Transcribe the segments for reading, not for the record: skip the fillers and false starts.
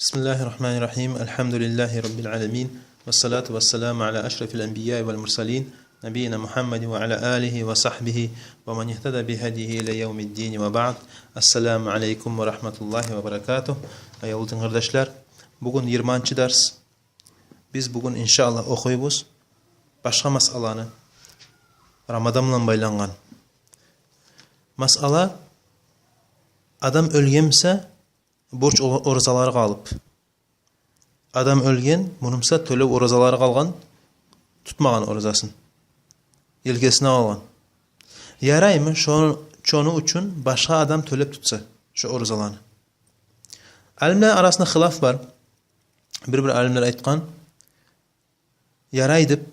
Bismillahirrahmanirrahim. Elhamdülillahi Rabbil alemin. Ve salatu ve selamu ala eşrefil enbiya vel mursalin. Nebiyyina Muhammedin ve ala alihi ve sahbihi ve men ihteda bihedihi ile yevmiddin ve ba'd. Esselamu aleyküm ve rahmetullahi ve berekatuh. Ayolun kardeşler, bugün 20. ders. Biz bugün inşallah okuyubuz. Başka masalanı Ramadanla baylangan. Masala adam ölgemse borç orazaları kalıp. Adam ölgen, bunumsa tölep orazaları kalgan, tutmagan orazasın. Yelkesine algan. Yarayımı şonu üçün başka adam tölep tutsa, şu orazalarını. Alimler arasında hilaf var. Bir alimler aytkan, yaraydıp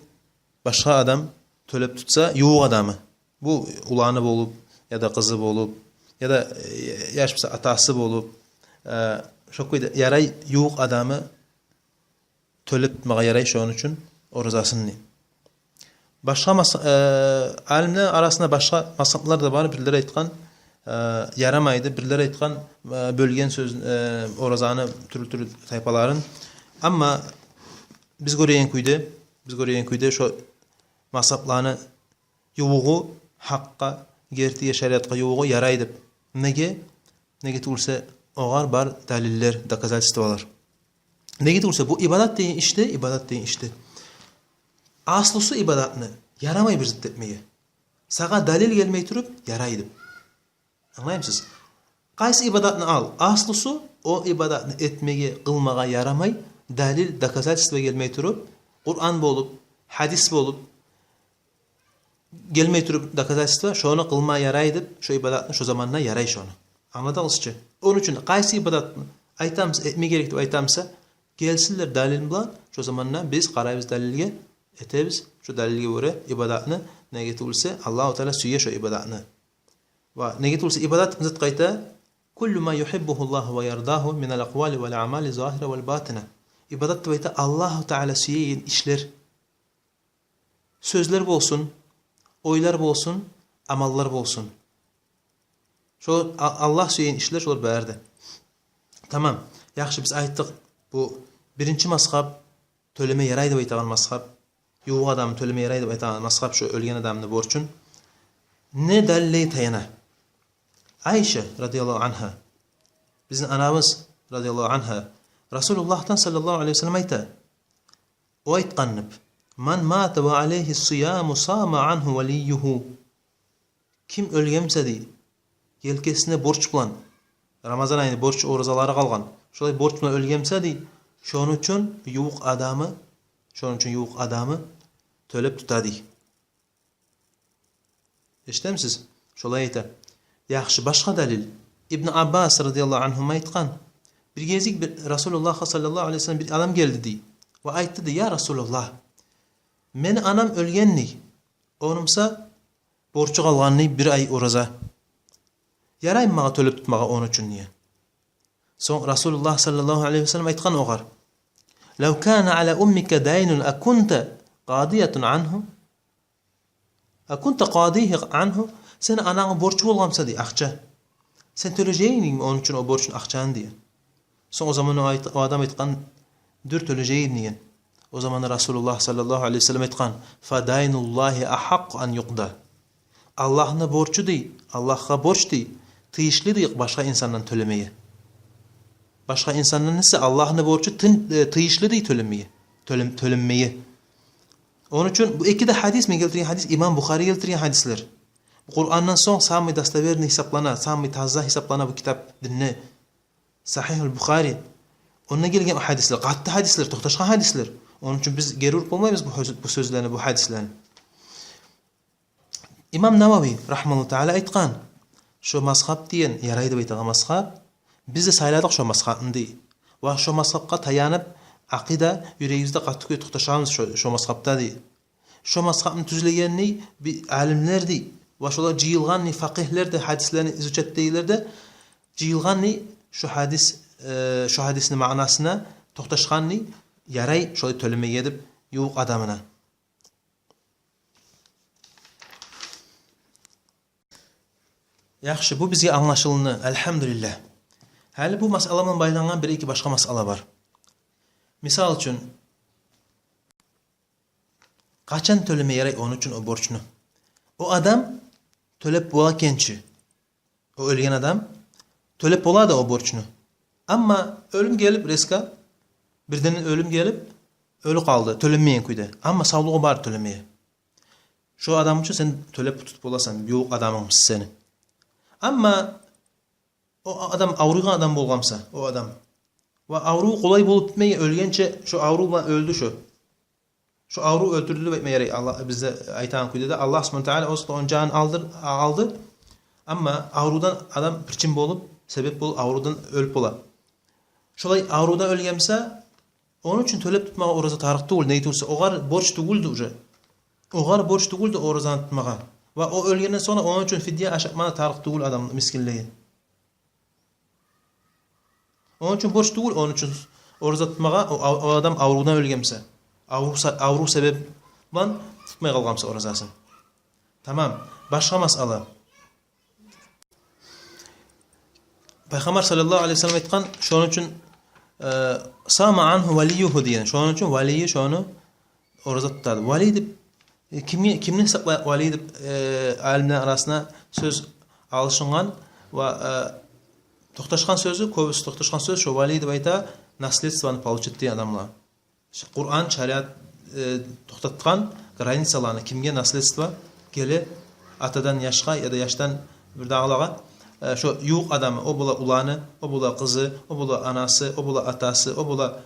başka adam tölep tutsa, yuğuk adamı. Bu ulanı bolup, ya da kızı bolup, ya da yaşmışsa atası bolup, yaray yuğuk adamı tölep tutmağa yaray şonun için orazasını. Başka alimler arasında başka masaplar da var. Birileri aytkan yaramaydı, birileri aytkan bölgen söz orazanı türlü tayfaların. Ama biz göreyen kuyda şu masaplarını yuğuğu hakka, gertiye şeriatka yuğuğu yaraydı. Nege tulsa oğar bar daliller, dokazательстволар. Nege tulsa bu ibadat deyin işte. Aslısı ibadatını yaramay bir zıt etmeye. Sağa dalil gelmey turup yaraydı. Anlayamsınız? Qaysı ibadatını al. Aslısı o ibadatını etmeye, kılmağa yaramay, dalil, dokazательство gelmey turup, Kur'an bolup, hadis bolup, gelmey turup dokazательство, şonu kılmağa yaraydı, şu ibadatını şu zamanına yaray şonu. Anladınızçı? Onun için qaysı ibadatını aytamsa, etmeye gerek dep aytamsa, gelsinler dalil bilan, şu zamanna biz qaraybiz dalilge, etebіз, şu dalilge göre ibadatını ne getirse Allahu Teala süye şu ibadatını. Ve ne getirse ibadat zıt qayta kullu ma yuhibbuhullah ve yardahu min al-aqwali vel a'mali zahira vel batina. İbadat deyte Allahu Teala süyeyin işler. Sözler bolsun, oylar bolsun, amallar bolsun. Şu Allah süyeyin işler şolar berdi. Tamam. Yaxşı biz ayttık bu birinci mazhab töleme yaraydı deyip aytagan mazhab. Yuğu adam töleme yaraydı deyip aytagan mazhab şu ölgen adamны borçun. Ne dalil tayana? Ayşe radıyallahu anha. Bizim anamız radıyallahu anha Resulullah'tan sallallahu aleyhi ve sellem ayta. O aytqanıp man mata ve aleyhi siyamu sama anhu veliyuhu. Kim ölgemse dey, yelkesine borç bulan, Ramazan ayını borç orazaları kalgan, şolay borç bilan ölgemse dey, şonun için yuğuk adamı tölep tuta dey. Eşitemsiz? Şolay ayta. Yaxşı başka dalil. İbn Abbas radıyallahu anhuma aytqan. Bir gezik bir Resulullah sallallahu aleyhi ve sellem bir adam geldi dey. Ve aytdı dey, ya Resulullah, men anam ölgenni. Onumsa borçu kalganni bir ay oraza. Yarayım mağa tölep tutmağa onun için niye? Son Resulullah sallallahu aleyhi ve sellem aytqan oğar. Lev kana ala ummika daynun akunta qadiyatun anhu. Akunta qadihi anhu. Sen anana borçlu olgamsa diye akça. Sen töleceğin mi onun için o borçun akçanı diye. Son o zaman o adam aytqan dür töleceğin niye? O zaman Resulullah sallallahu aleyhi ve sellem aytqan fa daynullahi ahaq an yuqda. Allah'ına borçlu değil, Allah'a borç değil, tıyışlı değil başka insandan tölemeye. Başka insandan ise Allah'ına borçlu tıyışlı değil tölemeye. Onun için bu iki de hadis mi geltiriyor? Hadis İmam Bukhari geltiriyor hadisler. Kur'an'dan son sami dastaverini hesaplana, sami tazza hesaplana bu kitap dinle. Sahih-ül Bukhari. Onunla gelgen hadisler, qattı hadisler, toxtaşkan hadisler. Onun için biz geri urup olmayız bu sözlerini, bu hadislerini. İmam Navavi rahmetullahi teala aytqan. Şu mazhab diyen yaraydı baytagan mazhab. Biz de sayladık şu mazhabını dey. Ve şu mazhabqa tayanıp aqida yüreğimizde qattiq toxtaşamız şu mazhabda dey. Şu mazhabını tüzlegenni bir alimler dey. Ve şolar jiyilganni faqihler de hadislerini izuchat deyler de jiyilganni şu hadisini manasına toxtaşkanni yaray şoy tölemeye edip yuğuk adamına. Yaxşı bu bizge anlaşılını elhamdülillah. Hali bu masala bilan baylangan bir iki başka masala var. Misal üçün kaçan tölemeye yaray onun için o borçunu. O adam tölep bola kençi. O ölgen adam tölep bola da o borçunu. Ama ölüm gelip reska birden ölüm gelip ölü kaldı. Tölemeyen kuydu. Ama sağlığı var tölemeye. Şu adam için sen tölep tutup olasan yok adamımız seni. Ama o adam avruğun adam bolgamsa o adam. Ve avruğu kolay bulup bitmeye ölgençe şu avruğla öldü şu. Şu avruğu öldürdü bitmeye Allah bize aytan kuydu da Allah subhanahu teala o onun canını aldı. Ama avrudan adam pirçin bolup sebep bolup avrudan ölüp ola. Şolay avrudan ölgemse onun için tölep tutmağa orası tarık değil. Neydi olsa oğar borç tuğuldu uje. Oğar borç tuğuldu orasını tutmağa. Ve o ölgenden sonra onun için fidye aşakmana tarık değil adam miskinliği. Onun için borç değil, onun için orada tutmağa o adam avrudan ölgemse. Avru sebep van tutmaya kalgamsa orasasın. Tamam. Başka masala. Peygamber sallallahu aleyhi ve sellem aytkan şunun için sama anhu veliyuhu diyen. Şunun için valiyi şunu orada tutadı. Vali dip kimni hesapla vali dip alimler arasında söz alışıngan ve toxtaşkan sözü, köbüsü toxtaşkan söz şu vali dip ayta nasletstvani получит adamlar. Kur'an şeriat toxtatgan granitsalarını kimge naslетство gele atadan yaşqa ya da yaştan bir dağlağa şu yuq adamı, o bula ulanı, o bula kızı, o bula anası, o bula atası, o bula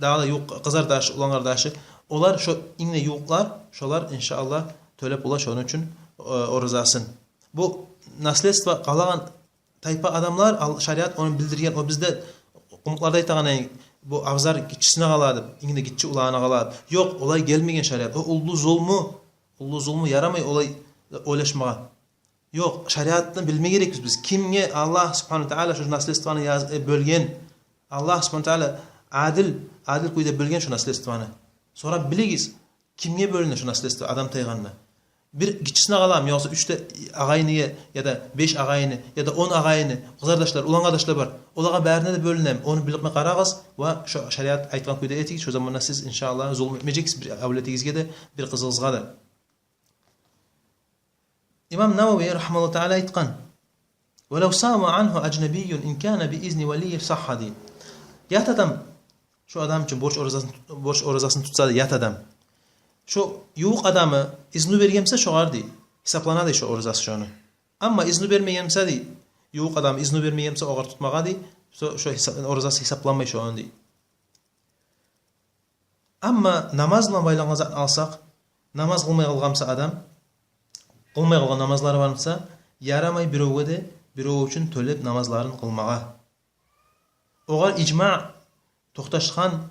dağla yuq kızar daşı, ulan kardeşi. Olar şu inne yuqlar, şolar inşallah tölep ula şunun için orazasın. Bu naslетство qalagan tayfa adamlar şeriat onu bildirgen, o bizde kumuklarda aytağan bu avzar gitçisine kaladı, ingde gitçi ulağına kaladı. Yok, olay gelmegen şeriat. O ullu zulmu yaramay olay oylaşmağa. Yok, şeriatını bilme gerekiz biz. Kimge Allah subhanahu teala şu naslestvanı bölgen, Allah subhanahu teala adil kuyda bölgen şu naslestvanı. Sonra bilegiz, kimge bölünür şu naslestvanı adam tayganına. Bir gitçisine kalam, yoksa 3'te ağayını ya da 5 ağayını ya da 10 ağayını, kızardaşlar, ulan kardeşler var. Olağa bärine de bölünem. Onu bilip qarağız ve şu şeriat aytgan kuyda etik. Şu zamanla siz inşallah zulm etmeyeceksiniz bir avletingizge de bir kızılızga da. İmam Nawawi rahimehullah teala aytgan: "Velav sama anhu ecnebiyyun in kana bi izni veliyyi sahhadi." Yat adam şu adam için borç orazasını tutsa da yat adam. Şu yuq adamı izni vergemse şoğar değil. Hesaplanadı şu orazası şonu. Ama izni vermeyemse değil. Yuq adam izni vermeyemse oğar tutmağa değil. Şu orazası hesaplanmay şu an değil. Ama namazla baylanğazan alsak, namaz kılmay kılgamsa adam, kılmay kılgan namazları varsa, yaramay birovga de, birov üçün tölep namazlarını kılmağa. Oğar icma toxtaşkan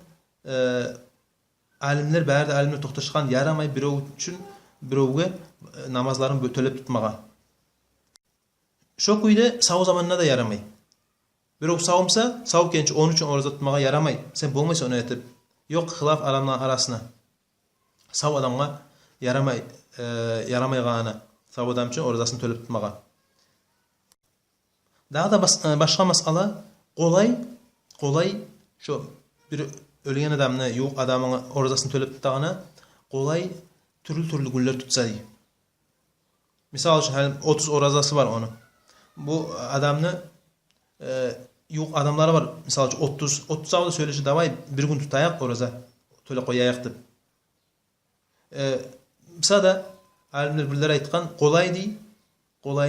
alimler bärde alimler toxtaşkan yaramay birov üçün birovga namazlarını tölep tutmağa. Şu kuyda sav zamanına da yaramay. Birov savumsa, sav genç onun için orada tutmağa yaramay. Sen bolmaysa onu etip. Yok hilaf adamlar arasına. Sav adamga yaramayğana. Sav adam için oradasını tölep tutmağa. Daha da başka masala kolay şu bir ölgen adamını yok adamın oradasını tölep tutağına kolay türlü güller tutsa diye. Misal için 30 orazası var onun. Bu adamını yok adamları var. Misal için 30 avda söyleşi davay bir gün tutayak oraza. Töle koyayak dip. Misal da alimler birler aytkan kolay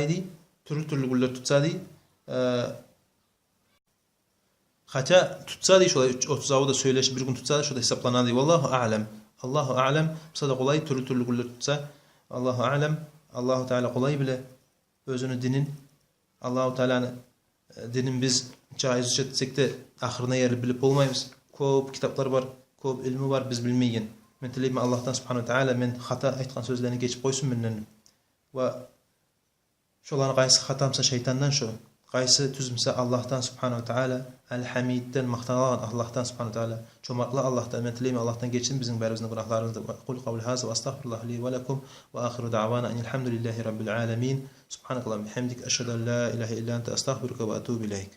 değil. Türlü güller tutsa diye. Hatta tutsa diye şöyle 30 avda söyleşi bir gün tutsa da şöyle hesaplanadı diye. Allahu a'lem. Misal da kolay türlü güller tutsa. Allahu a'lem. Allahu Teala kolay bile özünü dinin Allahu Teala'nın dinin biz caiz etsek de ahirine yeri bilip olmayız. Köp kitaplar var, köp ilmi var biz bilmeyen. Men tileyim Allah'tan subhanahu teala men hata aytgan sözlerini geçip koysun menden. Ve şolarni qaysi hatamsa şeytandan şu. Qaysi tüzümse Allah'tan subhanahu teala el-Hamid'den maqtanan Allah'tan subhanahu teala. Çomakla Allah'tan men tileyim Allah'tan geçsin bizim bərimizin günahlarımızı. Qul qavli haza ve estağfirullah li ve lekum ve ahiru da'vana enelhamdülillahi rabbil alamin. Subhanakallahumma bihamdik eşhedü en la ilahe illa ente estağfiruke ve etûbü ileyk.